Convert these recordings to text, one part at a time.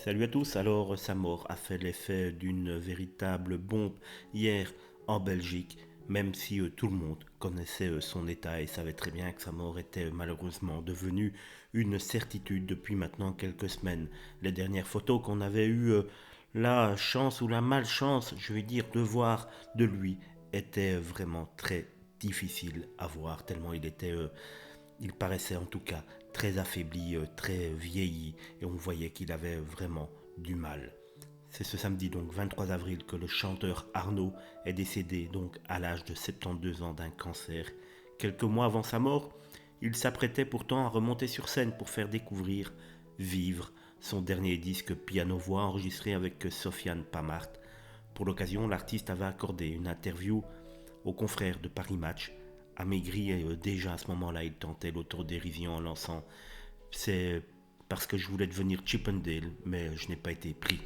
Salut à tous, alors sa mort a fait l'effet d'une véritable bombe hier en Belgique, même si tout le monde connaissait son état et savait très bien que sa mort était malheureusement devenue une certitude depuis maintenant quelques semaines. Les dernières photos qu'on avait eues, la chance ou la malchance, je vais dire, de voir de lui étaient vraiment très difficiles à voir, tellement il paraissait en tout cas très affaibli, très vieilli, et on voyait qu'il avait vraiment du mal. C'est ce samedi donc 23 avril que le chanteur Arnaud est décédé donc à l'âge de 72 ans d'un cancer. Quelques mois avant sa mort, il s'apprêtait pourtant à remonter sur scène pour faire découvrir Vivre, son dernier disque piano-voix enregistré avec Sofiane Pamart. Pour l'occasion, l'artiste avait accordé une interview aux confrères de Paris Match. Amaigri, déjà à ce moment-là, il tentait l'autodérision en lançant c'est parce que je voulais devenir Chippendale, mais je n'ai pas été pris.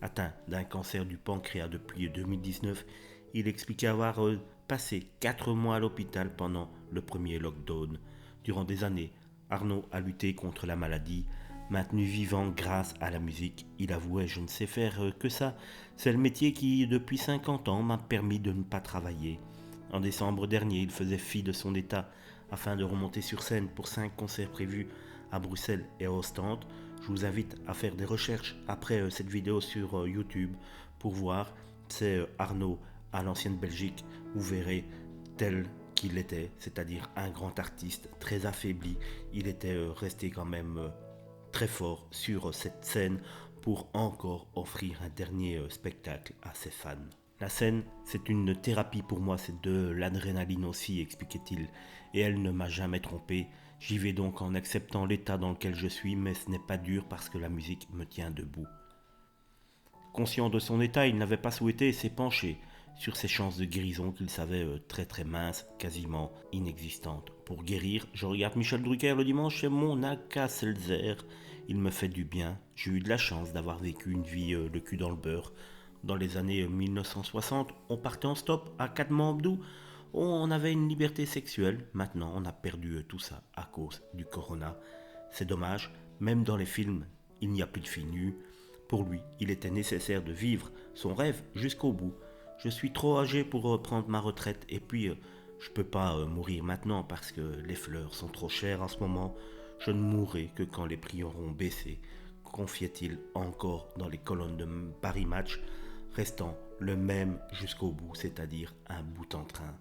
Atteint d'un cancer du pancréas depuis 2019, il expliquait avoir passé 4 mois à l'hôpital pendant le premier lockdown. Durant des années, Arnaud a lutté contre la maladie, maintenu vivant grâce à la musique. Il avouait: je ne sais faire que ça. C'est le métier qui, depuis 50 ans, m'a permis de ne pas travailler. En décembre dernier, il faisait fi de son état afin de remonter sur scène pour 5 concerts prévus à Bruxelles et à Ostende. Je vous invite à faire des recherches après cette vidéo sur YouTube pour voir. C'est Arnaud à l'ancienne Belgique. Vous verrez tel qu'il était, c'est-à-dire un grand artiste très affaibli. Il était resté quand même très fort sur cette scène pour encore offrir un dernier spectacle à ses fans. La scène, c'est une thérapie pour moi, c'est de l'adrénaline aussi, expliquait-il, et elle ne m'a jamais trompé. J'y vais donc en acceptant l'état dans lequel je suis, mais ce n'est pas dur parce que la musique me tient debout. Conscient de son état, il n'avait pas souhaité s'épancher sur ses chances de guérison qu'il savait très très minces, quasiment inexistantes. Pour guérir, je regarde Michel Drucker le dimanche chez mon Alka-Seltzer. Il me fait du bien. J'ai eu de la chance d'avoir vécu une vie le cul dans le beurre. Dans les années 1960, on partait en stop à Katmandou. On avait une liberté sexuelle. Maintenant, on a perdu tout ça à cause du corona. C'est dommage, même dans les films, il n'y a plus de filles nues. Pour lui, il était nécessaire de vivre son rêve jusqu'au bout. Je suis trop âgé pour prendre ma retraite et puis je peux pas mourir maintenant parce que les fleurs sont trop chères en ce moment. Je ne mourrai que quand les prix auront baissé, confiait-il encore dans les colonnes de Paris Match, restant le même jusqu'au bout, c'est-à-dire un bout en train.